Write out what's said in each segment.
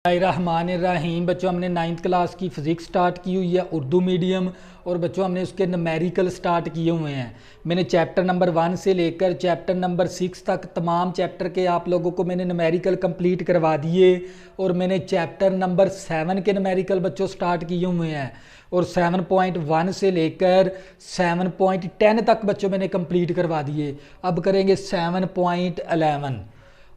रहमानिर्रहीम। बच्चों हमने 9th class की फ़िज़िक्स स्टार्ट की हुई है उर्दू मीडियम, और बच्चों हमने उसके न्यूमेरिकल स्टार्ट किए हुए हैं। मैंने चैप्टर नंबर 1 से लेकर चैप्टर नंबर 6 तक तमाम चैप्टर के आप लोगों को मैंने न्यूमेरिकल कंप्लीट करवा दिए, और मैंने चैप्टर नंबर 7 के न्यूमेरिकल बच्चों स्टार्ट किए हुए हैं, और 7.1 से लेकर 7.10 तक बच्चों मैंने कंप्लीट करवा दिए। अब करेंगे 7.11।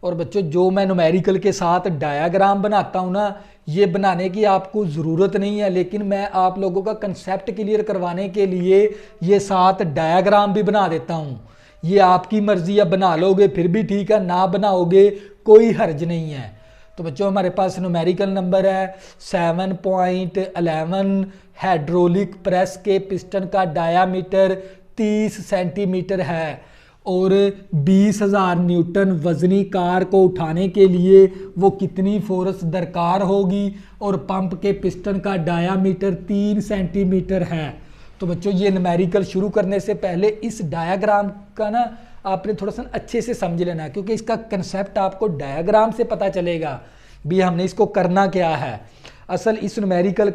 और बच्चों जो मैं न्यूमेरिकल के साथ डायाग्राम बनाता हूँ ना, ये बनाने की आपको ज़रूरत नहीं है, लेकिन मैं आप लोगों का कंसेप्ट क्लियर करवाने के लिए ये साथ डायाग्राम भी बना देता हूँ। ये आपकी मर्ज़ी है, बना लोगे फिर भी ठीक है, ना बनाओगे कोई हर्ज नहीं है। तो बच्चों हमारे पास न्यूमेरिकल नंबर है 7.11। हाइड्रोलिक प्रेस के पिस्टन का डायामीटर 30 सेंटीमीटर है, और 20,000 न्यूटन वजनी कार को उठाने के लिए वो कितनी फोर्स दरकार होगी, और पंप के पिस्टन का डायामीटर 3 सेंटीमीटर है। तो बच्चों ये न्यूमेरिकल शुरू करने से पहले इस डायाग्राम का ना आपने थोड़ा सा अच्छे से समझ लेना है, क्योंकि इसका कंसेप्ट आपको डायाग्राम से पता चलेगा भी हमने इसको करना क्या है। असल इस न्यूमेरिकल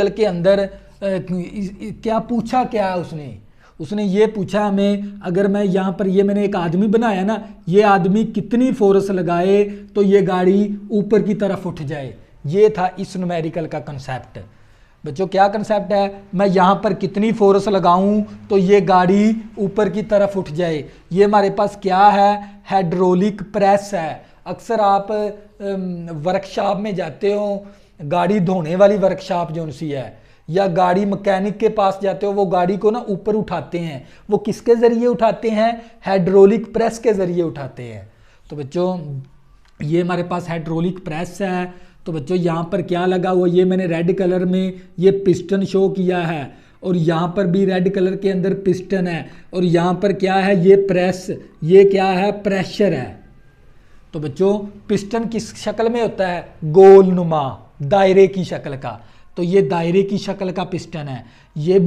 के अंदर क्या पूछा, क्या है उसने ये पूछा हमें, अगर मैं यहाँ पर ये मैंने एक आदमी बनाया ना, ये आदमी कितनी फोर्स लगाए तो ये गाड़ी ऊपर की तरफ उठ जाए। ये था इस न्यूमेरिकल का कंसेप्ट। बच्चों क्या कंसेप्ट है, मैं यहाँ पर कितनी फोर्स लगाऊं तो ये गाड़ी ऊपर की तरफ उठ जाए। ये हमारे पास क्या है, हाइड्रोलिक प्रेस है। अक्सर आप वर्कशॉप में जाते हो, गाड़ी धोने वाली वर्कशॉप जो सी है, या गाड़ी मैकेनिक के पास जाते हो, वो गाड़ी को ना ऊपर उठाते हैं। वो किसके ज़रिए उठाते हैं, हाइड्रोलिक प्रेस के ज़रिए उठाते हैं। तो बच्चों ये हमारे पास हाइड्रोलिक प्रेस है। तो बच्चों यहाँ पर क्या लगा हुआ, ये मैंने रेड कलर में ये पिस्टन शो किया है, और यहाँ पर भी रेड कलर के अंदर पिस्टन है, और यहाँ पर क्या है, ये प्रेस, ये क्या है, प्रेशर है। तो बच्चों पिस्टन किस शक्ल में होता है, गोल नुमा दायरे की शक्ल का। तो ये दायरे की शक्ल का पिस्टन है। ये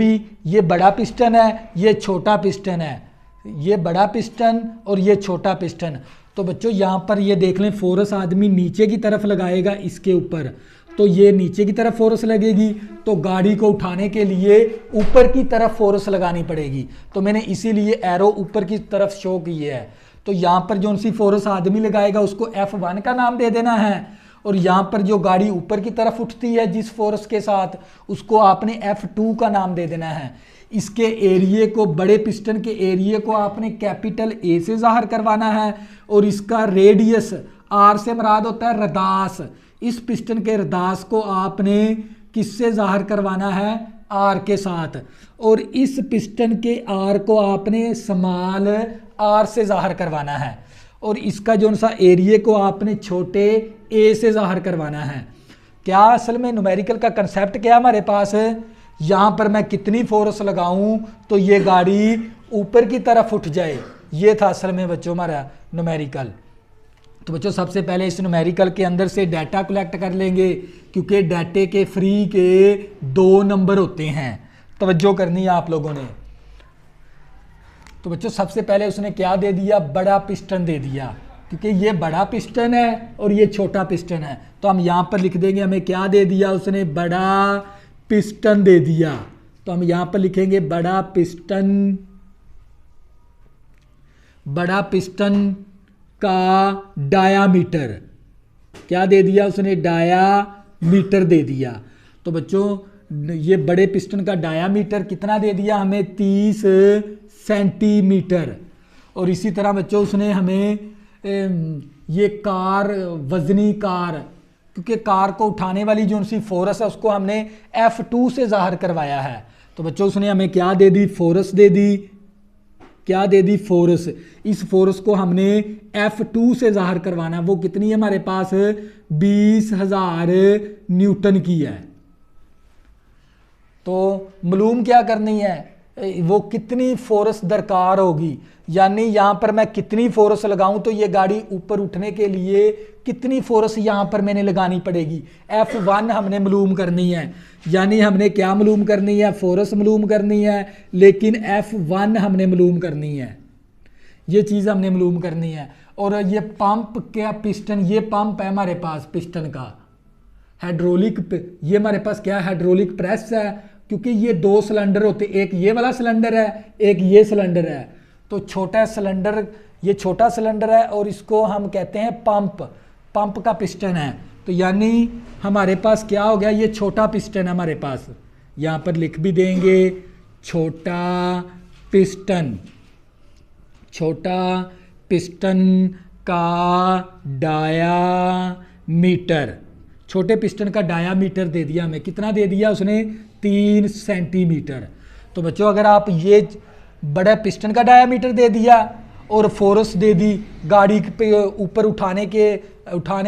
बड़ा पिस्टन है, ये छोटा पिस्टन है, ये बड़ा पिस्टन और ये छोटा पिस्टन। तो बच्चों यहाँ पर ये देख लें, फोर्स आदमी नीचे की तरफ लगाएगा इसके ऊपर, तो ये नीचे की तरफ फोर्स लगेगी, तो गाड़ी को उठाने के लिए ऊपर की तरफ फोर्स लगानी पड़ेगी। तो मैंने इसीलिए एरो ऊपर की तरफ शो की है। तो यहाँ पर जो सी फोर्स आदमी लगाएगा उसको F1 का नाम दे देना है, और यहाँ पर जो गाड़ी ऊपर की तरफ उठती है जिस फोर्स के साथ, उसको आपने F2 का नाम दे देना है। इसके एरिए को, बड़े पिस्टन के एरिए को आपने कैपिटल A से जाहिर करवाना है, और इसका रेडियस R से मुराद होता है रदास। इस पिस्टन के रदास को आपने किससे जाहिर करवाना है, R के साथ, और इस पिस्टन के R को आपने स्मॉल r से जाहिर करवाना है, और इसका जो सा एरिया को आपने छोटे a से जाहिर करवाना है। क्या असल में न्यूमेरिकल का कंसेप्ट क्या हमारे पास है, यहाँ पर मैं कितनी फोर्स लगाऊं तो ये गाड़ी ऊपर की तरफ उठ जाए। ये था असल में बच्चों हमारा न्यूमेरिकल। तो बच्चों सबसे पहले इस न्यूमेरिकल के अंदर से डाटा कलेक्ट कर लेंगे, क्योंकि डाटे के फ्री के 2 नंबर होते हैं, तवज्जो करनी है आप लोगों ने। तो बच्चों सबसे पहले उसने क्या दे दिया, बड़ा पिस्टन दे दिया, क्योंकि ये बड़ा पिस्टन है और ये छोटा पिस्टन है। तो हम यहाँ पर लिख देंगे, हमें क्या दे दिया उसने, बड़ा पिस्टन दे दिया। तो हम यहाँ पर लिखेंगे बड़ा पिस्टन का डायामीटर क्या दे दिया उसने, डायामीटर दे दिया। तो बच्चों ये बड़े पिस्टन का डायामीटर कितना दे दिया हमें, 30 सेंटीमीटर। और इसी तरह बच्चों उसने हमें ये कार, वजनी कार, क्योंकि कार को उठाने वाली जो सी फोर्स है उसको हमने F2 से जाहिर करवाया है। तो बच्चों उसने हमें क्या दे दी, फोर्स दे दी। क्या दे दी, फोर्स। इस फोर्स को हमने F2 से जाहिर करवाना, वो कितनी है हमारे पास, 20,000 न्यूटन की है। तो मालूम क्या करनी है, वो कितनी फोर्स दरकार होगी, यानी यहाँ पर मैं कितनी फोर्स लगाऊं तो ये गाड़ी ऊपर उठने के लिए कितनी फोर्स यहाँ पर मैंने लगानी पड़ेगी। F1 हमने मालूम करनी है, यानी हमने क्या मालूम करनी है, फोर्स मालूम करनी है, लेकिन F1 हमने मालूम करनी है। ये चीज़ हमने मालूम करनी है। और ये पंप क्या पिस्टन, ये पंप है हमारे पास पिस्टन का, हाइड्रोलिक, ये हमारे पास क्या हाइड्रोलिक प्रेस है, क्योंकि ये दो सिलेंडर होते, एक ये वाला सिलेंडर है, एक ये सिलेंडर है। तो छोटा सिलेंडर, ये छोटा सिलेंडर है और इसको हम कहते हैं पंप, पंप का पिस्टन है। तो यानी हमारे पास क्या हो गया, ये छोटा पिस्टन है हमारे पास, यहाँ पर लिख भी देंगे छोटा पिस्टन, छोटा पिस्टन का डायामीटर, छोटे पिस्टन का डायामीटर दे दिया हमें, कितना दे दिया उसने, 3 सेंटीमीटर। तो बच्चों अगर आप ये बड़ा पिस्टन का डायामीटर दे दिया और फोर्स दे दी गाड़ी पे ऊपर उठाने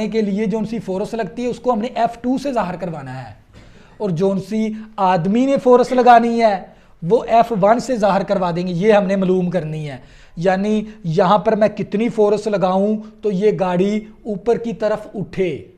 के लिए जो सी फोर्स लगती है उसको हमने F2 से ज़ाहिर करवाना है, और जो सी आदमी ने फोर्स लगानी है वो F1 से ज़ाहिर करवा देंगे, ये हमने मालूम करनी है। यानी यहाँ पर मैं कितनी फोर्स लगाऊं तो ये गाड़ी ऊपर की तरफ उठे,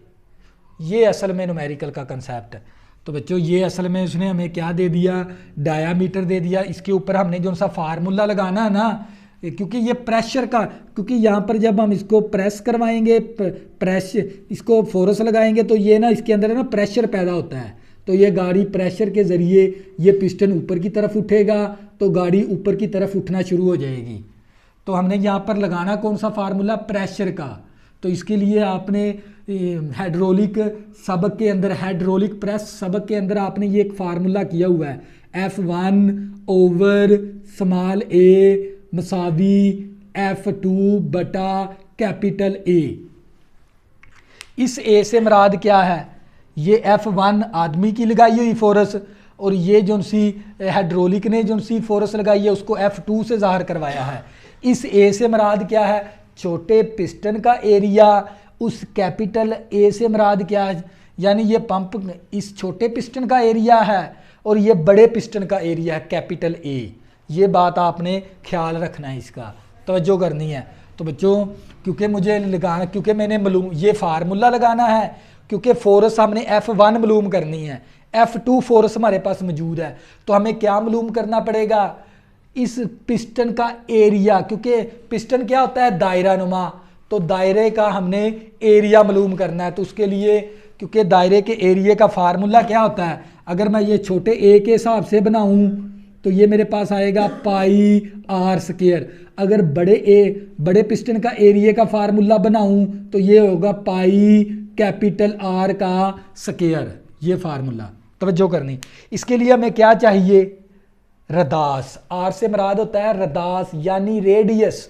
ये असल में न्यूमेरिकल का कंसेप्ट है। तो बच्चों ये असल में उसने हमें क्या दे दिया, डायामीटर दे दिया। इसके ऊपर हमने जो सा फार्मूला लगाना है ना, क्योंकि ये प्रेशर का, क्योंकि यहाँ पर जब हम इसको प्रेस करवाएंगे, प्रेस इसको फोर्स लगाएंगे तो ये ना इसके अंदर ना प्रेशर पैदा होता है, तो ये गाड़ी प्रेशर के ज़रिए ये पिस्टन ऊपर की तरफ उठेगा तो गाड़ी ऊपर की तरफ उठना शुरू हो जाएगी। तो हमने यहाँ पर लगाना कौन सा फार्मूला, प्रेशर का। तो इसके लिए आपने हाइड्रोलिक सबक के अंदर, हाइड्रोलिक प्रेस सबक के अंदर आपने ये एक फार्मूला किया हुआ है, F1/a मसावी F2/A। इस A से मुराद क्या है, ये F1 आदमी की लगाई हुई फोर्स, और ये जो सी हाइड्रोलिक ने जो सी फोर्स लगाई है उसको F2 से ज़ाहिर करवाया है। इस A से मुराद क्या है, छोटे पिस्टन का एरिया, उस कैपिटल A से मुराद क्या है, यानी ये पंप इस छोटे पिस्टन का एरिया है और ये बड़े पिस्टन का एरिया है कैपिटल A। ये बात आपने ख्याल रखना है, इसका तवज्जो करनी है। तो बच्चों क्योंकि मुझे लगाना, क्योंकि मैंने मालूम ये फार्मूला लगाना है, क्योंकि फोर्स हमने F1 मालूम करनी है, F2 फोर्स हमारे पास मौजूद है, तो हमें क्या मालूम करना पड़ेगा, इस पिस्टन का एरिया, क्योंकि पिस्टन क्या होता है, दायरा नुमा, तो दायरे का हमने एरिया मालूम करना है। तो उसके लिए, क्योंकि दायरे के एरिया का फार्मूला क्या होता है, अगर मैं ये छोटे a के हिसाब से बनाऊं तो ये मेरे पास आएगा πr²। अगर बड़े पिस्टन का एरिया का फार्मूला बनाऊं तो ये होगा πR का स्क्वायर, ये फार्मूला तवज्जो करनी। इसके लिए हमें क्या चाहिए, रदास, R से मुराद होता है रदास यानी रेडियस,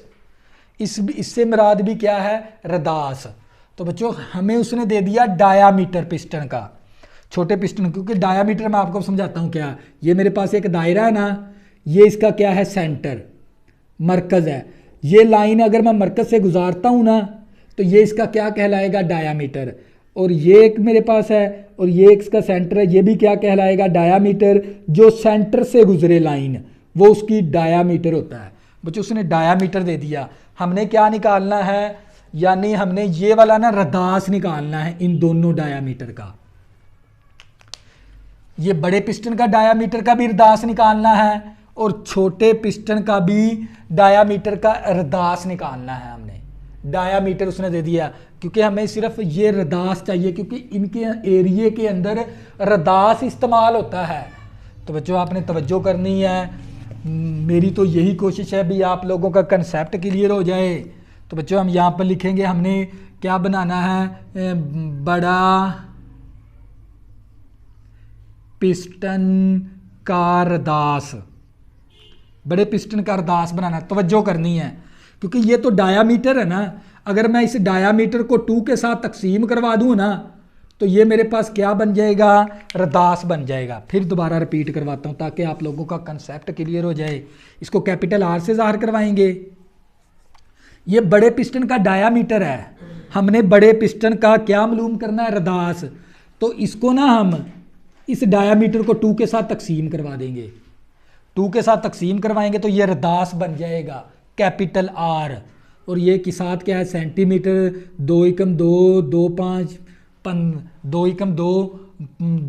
इससे मुराद भी क्या है, रदास। तो बच्चों हमें उसने दे दिया डायामीटर पिस्टन का, छोटे पिस्टन, क्योंकि डायामीटर मैं आपको समझाता हूँ क्या, ये मेरे पास एक दायरा है ना, ये इसका क्या है, सेंटर, मरकज़ है। ये लाइन अगर मैं मरकज़ से गुजारता हूँ ना तो ये इसका क्या कहलाएगा, डायामीटर। और ये एक मेरे पास है और ये इसका सेंटर है, ये भी क्या कहलाएगा, डायामीटर। जो सेंटर से गुजरे लाइन वो उसकी डायामीटर होता है। बच्चों उसने डायामीटर दे दिया, हमने क्या निकालना है, यानी हमने ये वाला ना रदास निकालना है इन दोनों डायामीटर का। ये बड़े पिस्टन का डायामीटर का भी रदास निकालना है और छोटे पिस्टन का भी डायामीटर का रदास निकालना है। हमने डायामीटर उसने दे दिया क्योंकि हमें सिर्फ ये रदास चाहिए, क्योंकि इनके एरिए के अंदर रदास इस्तेमाल होता है। तो बच्चों आपने तवज्जो करनी है, मेरी तो यही कोशिश है भी आप लोगों का कंसेप्ट क्लियर हो जाए। तो बच्चों हम यहाँ पर लिखेंगे, हमने क्या बनाना है, बड़ा पिस्टन का रदास, बड़े पिस्टन का रदास बनाना, तवज्जो करनी है क्योंकि ये तो डायामीटर है ना। अगर मैं इस डायामीटर को 2 के साथ तकसीम करवा दूं ना तो ये मेरे पास क्या बन जाएगा, रदास बन जाएगा। फिर दोबारा रिपीट करवाता हूं ताकि आप लोगों का कंसेप्ट क्लियर हो जाए। इसको कैपिटल R से ज़ाहिर करवाएंगे। ये बड़े पिस्टन का डायामीटर है, हमने बड़े पिस्टन का क्या मालूम करना है, रदास। तो इसको ना हम इस डायामीटर को 2 के साथ तकसीम करवा देंगे, 2 के साथ तकसीम करवाएंगे तो ये रदास बन जाएगा कैपिटल R। और ये के साथ क्या है, सेंटीमीटर, 2 एकम 2, 2 5 2 एकम 2,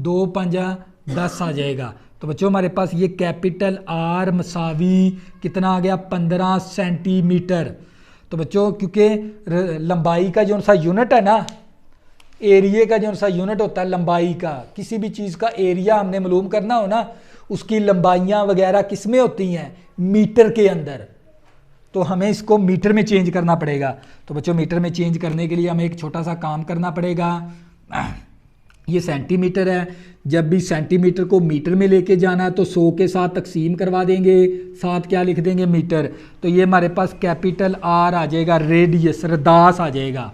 2 5 10 आ जाएगा। तो बच्चों हमारे पास ये कैपिटल R मसावी कितना आ गया, 15 सेंटीमीटर। तो बच्चों क्योंकि लंबाई का जो सा यूनिट है ना, एरिया का जो सा यूनिट होता है लंबाई का, किसी भी चीज़ का एरिया हमने मालूम करना हो ना, उसकी लंबाइयाँ वगैरह किस में होती हैं, मीटर के अंदर। तो हमें इसको मीटर में चेंज करना पड़ेगा। तो बच्चों मीटर में चेंज करने के लिए हमें एक छोटा सा काम करना पड़ेगा। ये सेंटीमीटर है, जब भी सेंटीमीटर को मीटर में लेके जाना है तो 100 के साथ तकसीम करवा देंगे, साथ क्या लिख देंगे, मीटर। तो ये हमारे पास कैपिटल आर आ जाएगा, रेडियस रदास आ जाएगा।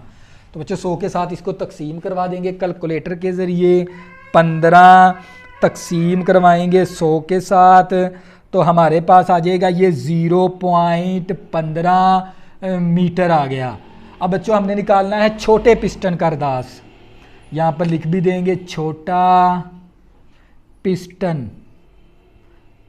तो बच्चों 100 के साथ इसको तकसीम करवा देंगे कैलकुलेटर के ज़रिए। 15 तकसीम करवाएंगे 100 के साथ, तो हमारे पास आ जाएगा ये 0.15 मीटर आ गया। अब बच्चों हमने निकालना है छोटे पिस्टन का रदास। यहाँ पर लिख भी देंगे छोटा पिस्टन,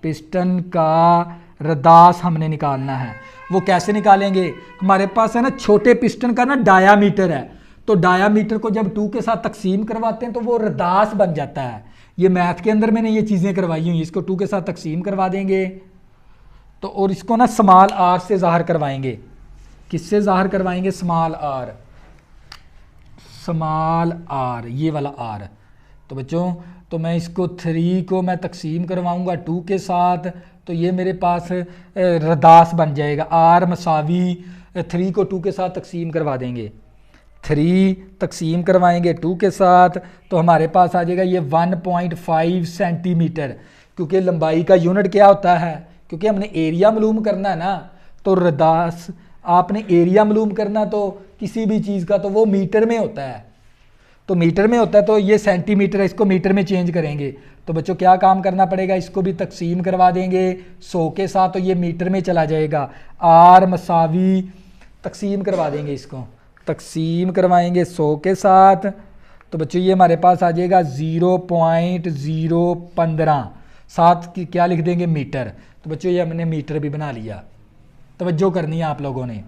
पिस्टन का रदास हमने निकालना है। वो कैसे निकालेंगे, हमारे पास है ना छोटे पिस्टन का ना डायामीटर है, तो डायामीटर को जब 2 के साथ तकसीम करवाते हैं तो वो रदास बन जाता है। ये मैथ के अंदर मैंने ये चीज़ें करवाई हुई, इसको 2 के साथ तकसीम करवा देंगे तो, और इसको ना स्मॉल आर से ज़ाहिर करवाएंगे। किससे ज़ाहिर करवाएंगे, स्मॉल आर, स्मॉल आर, ये वाला आर। तो बच्चों तो मैं इसको 3 को मैं तकसीम करवाऊंगा 2 के साथ, तो ये मेरे पास रदास बन जाएगा। आर मसावी 3 को 2 के साथ तकसीम करवा देंगे, 3 तकसीम करवाएंगे 2 के साथ, तो हमारे पास आ जाएगा ये 1.5 सेंटीमीटर। क्योंकि लंबाई का यूनिट क्या होता है, क्योंकि हमने एरिया मालूम करना है ना, तो रदास आपने एरिया मालूम करना तो किसी भी चीज़ का तो वो मीटर में होता है, तो मीटर में होता है, तो ये सेंटीमीटर है, इसको मीटर में चेंज करेंगे। तो बच्चों क्या काम करना पड़ेगा, इसको भी तकसीम करवा देंगे 100 के साथ, तो ये मीटर में चला जाएगा। आर मसावी तकसीम करवा देंगे, इसको तकसीम करवाएंगे 100 के साथ, तो बच्चों ये हमारे पास आ जाएगा 0.015, साथ की क्या लिख देंगे, मीटर। तो बच्चों ये हमने मीटर भी बना लिया। तवज्जो करनी है आप लोगों ने।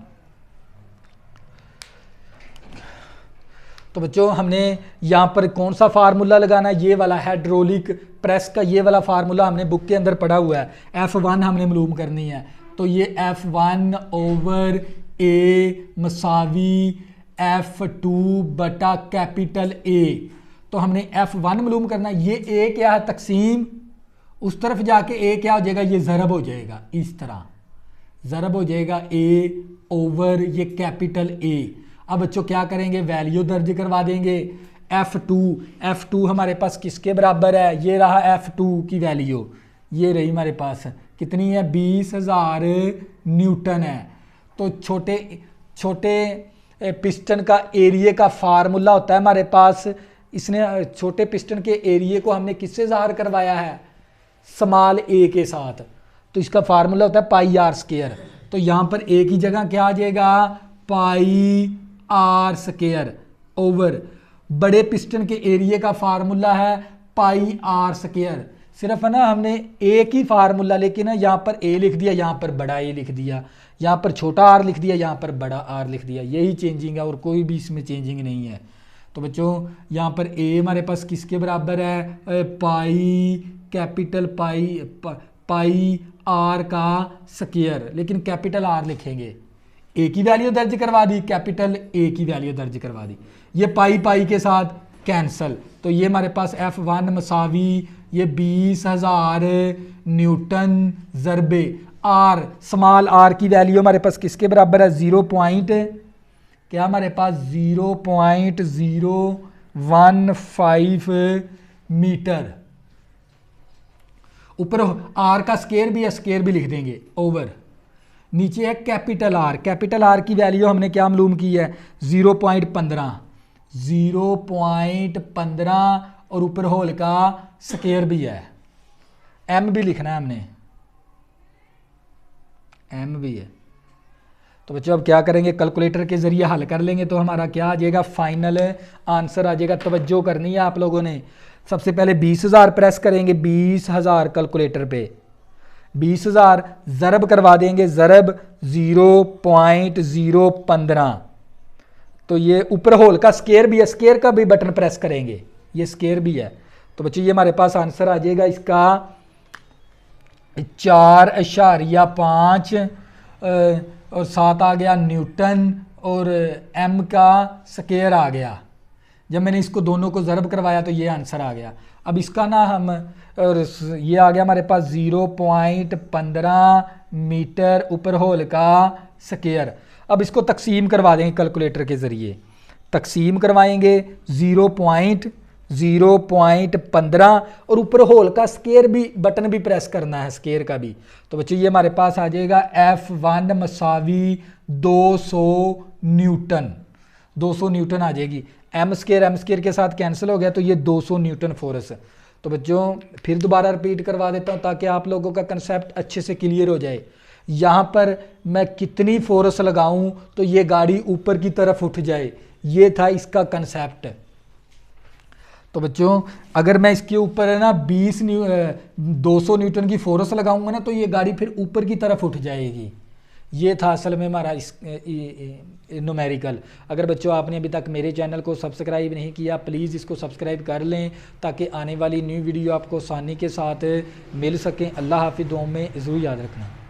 तो बच्चों हमने यहाँ पर कौन सा फार्मूला लगाना है, ये वाला हाइड्रोलिक प्रेस का ये वाला फार्मूला हमने बुक के अंदर पढ़ा हुआ है। F1 हमने मालूम करनी है, तो ये F1 ओवर A मसावी F2 बटा कैपिटल A। तो हमने F1 मालूम करना है, ये A क्या है, तकसीम, उस तरफ जाके A क्या हो जाएगा, ये ज़रब हो जाएगा, इस तरह ज़रब हो जाएगा A ओवर ये कैपिटल A। अब बच्चों क्या करेंगे, वैल्यू दर्ज करवा देंगे। F2 हमारे पास किसके बराबर है, ये रहा F2 की वैल्यू, ये रही हमारे पास कितनी है, 20,000 न्यूटन है। तो छोटे पिस्टन का एरिया का फार्मूला होता है हमारे पास, इसने छोटे पिस्टन के एरिया को हमने किससे ज़ाहिर करवाया है, स्मॉल a के साथ, तो इसका फार्मूला होता है पाई आर स्क्वायर। तो यहाँ पर a की जगह क्या आ जाएगा, पाई आर स्क्वायर ओवर बड़े पिस्टन के एरिया का फार्मूला है पाई आर स्क्वायर। सिर्फ है ना हमने एक ही फार्मूला, लेकिन यहाँ पर a लिख दिया, यहाँ पर बड़ा a लिख दिया, यहाँ पर छोटा r लिख दिया, यहाँ पर बड़ा r लिख दिया, यही चेंजिंग है और कोई भी इसमें चेंजिंग नहीं है। तो बच्चों यहाँ पर a हमारे पास किसके बराबर है, पाई कैपिटल पाई आर का स्क्वायर, लेकिन कैपिटल आर लिखेंगे। ए की वैल्यू दर्ज करवा दी, कैपिटल ए की वैल्यू दर्ज करवा दी, ये पाई के साथ कैंसल। तो ये हमारे पास F1 मसावी ये 20,000 न्यूटन ज़रबे आर, स्मॉल आर की वैल्यू हमारे पास किसके बराबर है, 0.015 मीटर। ऊपर आर का स्केयर भी है, स्केयर भी लिख देंगे ओवर, नीचे है कैपिटल आर। कैपिटल आर की वैल्यू हमने क्या मालूम की है, 0.15 और ऊपर होल का स्केयर भी है, एम भी लिखना है हमने, एम भी है। तो बच्चों अब क्या करेंगे, कैलकुलेटर के जरिए हल कर लेंगे तो हमारा क्या आ जाएगा, फाइनल आंसर आ जाएगा। तवज्जो करनी है आप लोगों ने। सबसे पहले 20,000 प्रेस करेंगे, 20,000 कैलकुलेटर पे 20,000 ज़रब करवा देंगे, ज़रब 0.015। तो ये ऊपर होल का स्केयर भी है, स्केयर का भी बटन प्रेस करेंगे, ये स्केयर भी है। तो बच्चों ये हमारे पास आंसर आ जाएगा इसका 4.5 और 7 आ गया न्यूटन और m का स्क्वायर आ गया। जब मैंने इसको दोनों को ज़रब करवाया तो ये आंसर आ गया। अब इसका ना हम और ये आ गया हमारे पास 0.15 मीटर ऊपर होल का स्क्वायर। अब इसको तकसीम करवा देंगे कैलकुलेटर के ज़रिए, तकसीम करवाएंगे 0.15 और ऊपर होल का स्क्वायर भी बटन भी प्रेस करना है, स्क्वायर का भी। तो बच्चों ये हमारे पास आ जाएगा F1 मसावी 200 न्यूटन, 200 न्यूटन आ जाएगी। एम स्क्वायर के साथ कैंसिल हो गया तो ये 200 न्यूटन फोर्स। तो बच्चों फिर दोबारा रिपीट करवा देता हूँ ताकि आप लोगों का कंसेप्ट अच्छे से क्लियर हो जाए। यहाँ पर मैं कितनी फोर्स लगाऊं तो ये गाड़ी ऊपर की तरफ उठ जाए, ये था इसका कंसेप्ट। तो बच्चों अगर मैं इसके ऊपर है ना 200 न्यूटन की फोर्स लगाऊंगा ना तो ये गाड़ी फिर ऊपर की तरफ उठ जाएगी। ये था असल में हमारा इस न्यूमेरिकल। अगर बच्चों आपने अभी तक मेरे चैनल को सब्सक्राइब नहीं किया प्लीज़ इसको सब्सक्राइब कर लें ताकि आने वाली न्यू वीडियो आपको आसानी के साथ मिल सकें। अल्लाह हाफिज़, दुआ में ज़रूर याद रखना।